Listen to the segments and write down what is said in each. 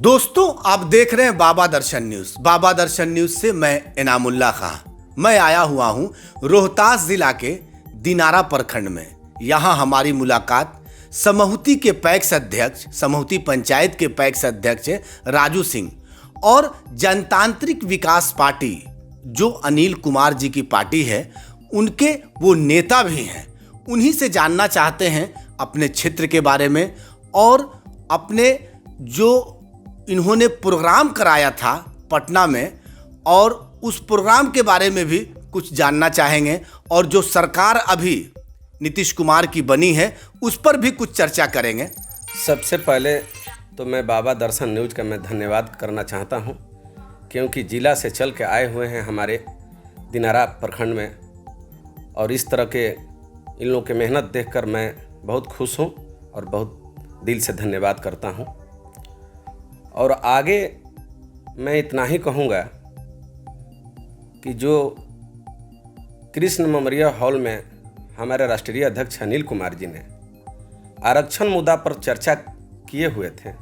दोस्तों, आप देख रहे हैं बाबा दर्शन न्यूज। बाबा दर्शन न्यूज से मैं इनामुल्ला खां। मैं आया हुआ हूं रोहतास जिला के दिनारा प्रखंड में। यहां हमारी मुलाकात समहुती के पैक्स अध्यक्ष, समहुती पंचायत के पैक्स अध्यक्ष राजू सिंह और जनतांत्रिक विकास पार्टी जो अनिल कुमार जी की पार्टी है, उनके वो नेता भी हैं। उन्हीं से जानना चाहते हैं अपने क्षेत्र के बारे में और अपने जो इन्होंने प्रोग्राम कराया था पटना में, और उस प्रोग्राम के बारे में भी कुछ जानना चाहेंगे। और जो सरकार अभी नीतीश कुमार की बनी है उस पर भी कुछ चर्चा करेंगे। सबसे पहले तो मैं बाबा दर्शन न्यूज का मैं धन्यवाद करना चाहता हूं, क्योंकि ज़िला से चल के आए हुए हैं हमारे दिनारा प्रखंड में, और इस तरह के इन लोगों की मेहनत देखकर मैं बहुत खुश हूं और बहुत दिल से धन्यवाद करता हूं। और आगे मैं इतना ही कहूँगा कि जो कृष्ण मेमोरियल हॉल में हमारे राष्ट्रीय अध्यक्ष अनिल कुमार जी ने आरक्षण मुद्दा पर चर्चा किए हुए थे,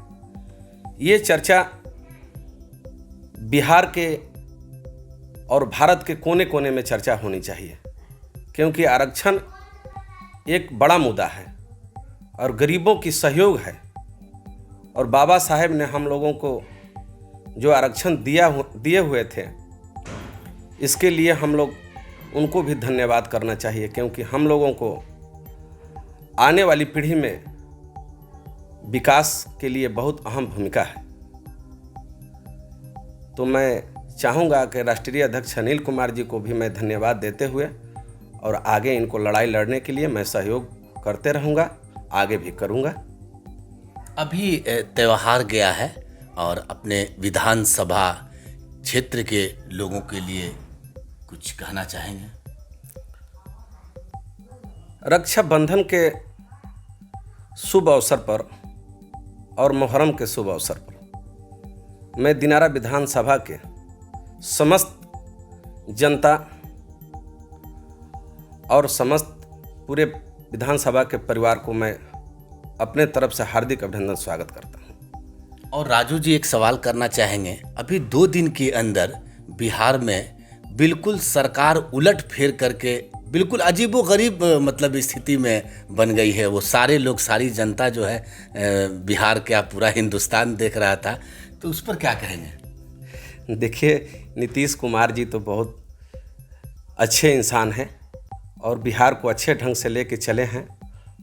ये चर्चा बिहार के और भारत के कोने कोने में चर्चा होनी चाहिए, क्योंकि आरक्षण एक बड़ा मुद्दा है और गरीबों की सहयोग है। और बाबा साहेब ने हम लोगों को जो आरक्षण दिए हुए थे, इसके लिए हम लोग उनको भी धन्यवाद करना चाहिए, क्योंकि हम लोगों को आने वाली पीढ़ी में विकास के लिए बहुत अहम भूमिका है। तो मैं चाहूँगा कि राष्ट्रीय अध्यक्ष अनिल कुमार जी को भी मैं धन्यवाद देते हुए और आगे इनको लड़ाई लड़ने के लिए मैं सहयोग करते रहूँगा, आगे भी करूँगा। अभी त्यौहार गया है और अपने विधानसभा क्षेत्र के लोगों के लिए कुछ कहना चाहेंगे? रक्षाबंधन के शुभ अवसर पर और मुहर्रम के शुभ अवसर पर मैं दिनारा विधानसभा के समस्त जनता और समस्त पूरे विधानसभा के परिवार को मैं अपने तरफ से हार्दिक अभिनंदन स्वागत करता हूं। और राजू जी, एक सवाल करना चाहेंगे। अभी 2 दिन के अंदर बिहार में बिल्कुल सरकार उलट फेर करके बिल्कुल अजीबोगरीब मतलब स्थिति में बन गई है। वो सारे लोग, सारी जनता जो है बिहार क्या पूरा हिंदुस्तान देख रहा था, तो उस पर क्या कहेंगे? देखिए, नीतीश कुमार जी तो बहुत अच्छे इंसान हैं और बिहार को अच्छे ढंग से लेके चले हैं,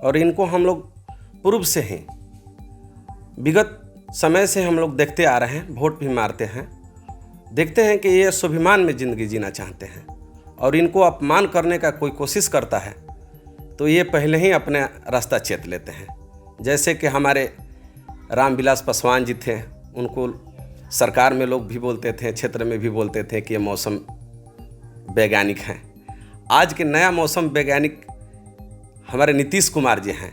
और इनको हम लोग पूर्व से ही विगत समय से हम लोग देखते आ रहे हैं, वोट भी मारते हैं, देखते हैं कि ये स्वाभिमान में ज़िंदगी जीना चाहते हैं, और इनको अपमान करने का कोई कोशिश करता है तो ये पहले ही अपने रास्ता चेत लेते हैं। जैसे कि हमारे रामविलास पासवान जी थे, उनको सरकार में लोग भी बोलते थे, क्षेत्र में भी बोलते थे कि ये मौसम वैज्ञानिक हैं। आज के नया मौसम वैज्ञानिक हमारे नीतीश कुमार जी हैं,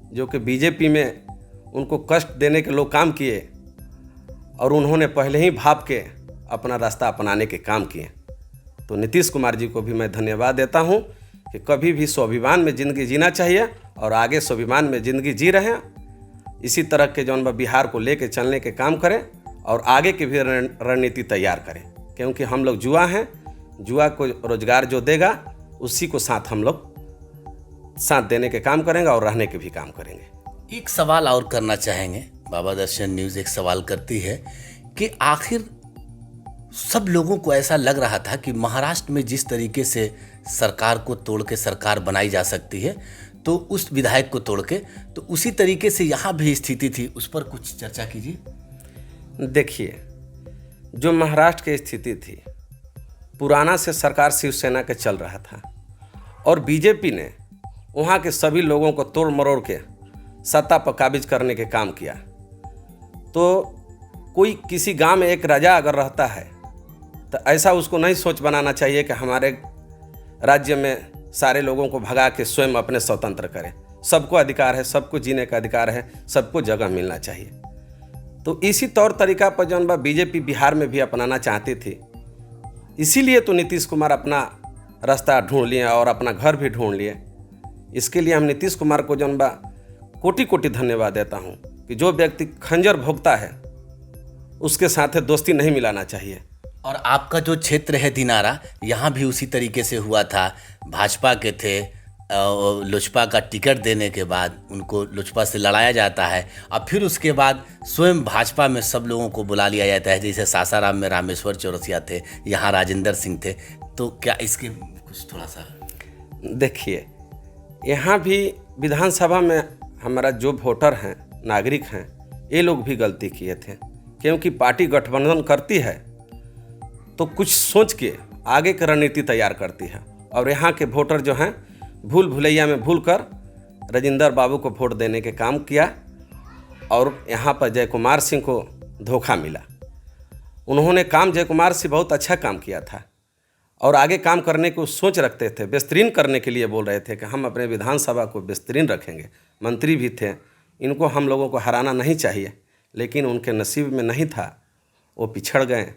जो कि बीजेपी में उनको कष्ट देने के लोग काम किए, और उन्होंने पहले ही भाप के अपना रास्ता अपनाने के काम किए। तो नीतीश कुमार जी को भी मैं धन्यवाद देता हूं कि कभी भी स्वाभिमान में ज़िंदगी जीना चाहिए और आगे स्वाभिमान में ज़िंदगी जी रहे हैं। इसी तरह के जौन बिहार को लेके चलने के काम करें और आगे की भी रणनीति तैयार करें, क्योंकि हम लोग जुआ हैं, जुआ को रोजगार जो देगा उसी को साथ हम लोग साथ देने के काम करेंगे और रहने के भी काम करेंगे। एक सवाल और करना चाहेंगे। बाबा दर्शन न्यूज़ एक सवाल करती है कि आखिर सब लोगों को ऐसा लग रहा था कि महाराष्ट्र में जिस तरीके से सरकार को तोड़ के सरकार बनाई जा सकती है, तो उस विधायक को तोड़ के, तो उसी तरीके से यहाँ भी स्थिति थी, उस पर कुछ चर्चा कीजिए। देखिए, जो महाराष्ट्र की स्थिति थी, पुराना से सरकार शिवसेना के चल रहा था और बीजेपी ने वहाँ के सभी लोगों को तोड़ मरोड़ के सत्ता पर काबिज करने के काम किया। तो कोई किसी गांव में एक राजा अगर रहता है तो ऐसा उसको नहीं सोच बनाना चाहिए कि हमारे राज्य में सारे लोगों को भगा के स्वयं अपने स्वतंत्र करें। सबको अधिकार है, सबको जीने का अधिकार है, सबको जगह मिलना चाहिए। तो इसी तौर तरीका पर जौन बीजेपी बिहार में भी अपनाना चाहती थी, इसीलिए तो नीतीश कुमार अपना रास्ता ढूंढ लिए और अपना घर भी ढूंढ लिए। इसके लिए हम नीतीश कुमार को जौन कोटि कोटि धन्यवाद देता हूँ कि जो व्यक्ति खंजर भोगता है उसके साथ दोस्ती नहीं मिलाना चाहिए। और आपका जो क्षेत्र है दिनारा, यहाँ भी उसी तरीके से हुआ था। भाजपा के थे, लोजपा का टिकट देने के बाद उनको लोजपा से लड़ाया जाता है और फिर उसके बाद स्वयं भाजपा में सब लोगों को बुला लिया जाता है। जैसे सासाराम में रामेश्वर चौरसिया थे, यहाँ राजेंद्र सिंह थे। तो क्या इसके कुछ थोड़ा सा देखिए, यहाँ भी विधानसभा में हमारा जो वोटर हैं, नागरिक हैं, ये लोग भी गलती किए थे, क्योंकि पार्टी गठबंधन करती है तो कुछ सोच के आगे की रणनीति तैयार करती है। और यहाँ के वोटर जो हैं भूल भुलैया में भूल कर राजेंद्र बाबू को वोट देने के काम किया और यहाँ पर जय कुमार सिंह को धोखा मिला। उन्होंने काम जय कुमार सिंह बहुत अच्छा काम किया था और आगे काम करने को सोच रखते थे, बेहतरीन करने के लिए बोल रहे थे कि हम अपने विधानसभा को बेहतरीन रखेंगे। मंत्री भी थे, इनको हम लोगों को हराना नहीं चाहिए, लेकिन उनके नसीब में नहीं था, वो पिछड़ गए।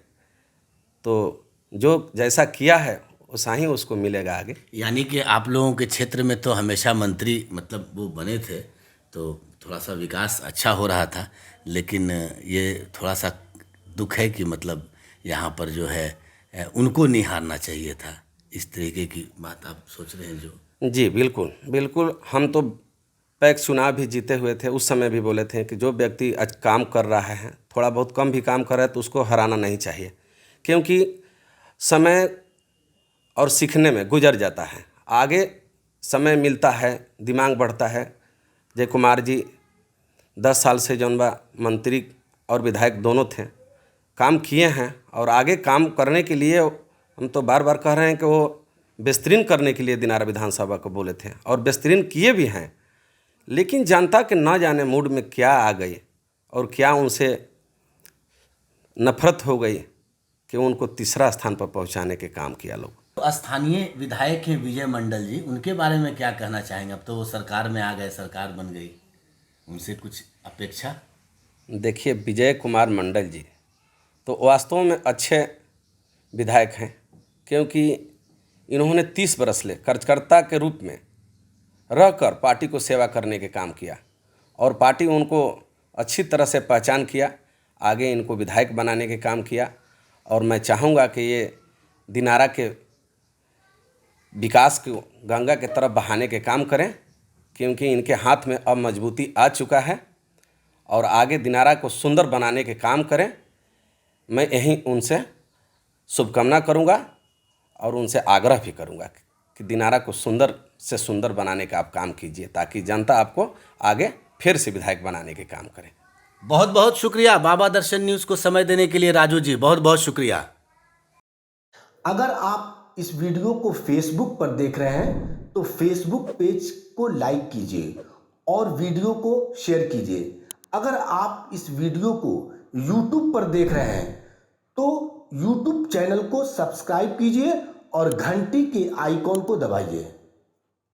तो जो जैसा किया है वैसा ही उसको मिलेगा आगे। यानी कि आप लोगों के क्षेत्र में तो हमेशा मंत्री मतलब वो बने थे, तो थोड़ा सा विकास अच्छा हो रहा था, लेकिन ये थोड़ा सा दुख है कि मतलब यहाँ पर जो है उनको नहीं हारना चाहिए था। इस तरीके की बात आप सोच रहे हैं जो? जी बिल्कुल बिल्कुल। हम तो पैक चुनाव भी जीते हुए थे, उस समय भी बोले थे कि जो व्यक्ति आज काम कर रहा है, थोड़ा बहुत कम भी काम कर रहा है, तो उसको हराना नहीं चाहिए, क्योंकि समय और सीखने में गुजर जाता है, आगे समय मिलता है, दिमाग बढ़ता है। जय कुमार जी 10 साल से जौन बा मंत्री और विधायक दोनों थे, काम किए हैं और आगे काम करने के लिए हम तो बार बार कह रहे हैं कि वो बेहतरीन करने के लिए दिनारा विधानसभा को बोले थे और बेहतरीन किए भी हैं। लेकिन जनता के न जाने मूड में क्या आ गई और क्या उनसे नफरत हो गई कि उनको तीसरा स्थान पर पहुंचाने के काम किया लोग। तो स्थानीय विधायक हैं विजय मंडल जी, उनके बारे में क्या कहना चाहेंगे? अब तो वो सरकार में आ गए, सरकार बन गई, उनसे कुछ अपेक्षा? देखिए, विजय कुमार मंडल जी तो वास्तव में अच्छे विधायक हैं, क्योंकि इन्होंने 30 बरस ले कार्यकर्ता के रूप में रहकर पार्टी को सेवा करने के काम किया और पार्टी उनको अच्छी तरह से पहचान किया, आगे इनको विधायक बनाने के काम किया। और मैं चाहूँगा कि ये दिनारा के विकास को गंगा के तरफ बहाने के काम करें, क्योंकि इनके हाथ में अब मजबूती आ चुका है और आगे दिनारा को सुंदर बनाने के काम करें। मैं यहीं उनसे शुभकामना करूंगा और उनसे आग्रह भी करूंगा कि दिनारा को सुंदर से सुंदर बनाने का आप काम कीजिए, ताकि जनता आपको आगे फिर से विधायक बनाने के काम करे। बहुत बहुत शुक्रिया बाबा दर्शन न्यूज़ को समय देने के लिए राजू जी, बहुत बहुत शुक्रिया। अगर आप इस वीडियो को फेसबुक पर देख रहे हैं तो फेसबुक पेज को लाइक कीजिए और वीडियो को शेयर कीजिए। अगर आप इस वीडियो को YouTube पर देख रहे हैं तो YouTube चैनल को सब्सक्राइब कीजिए और घंटी के आइकॉन को दबाइए।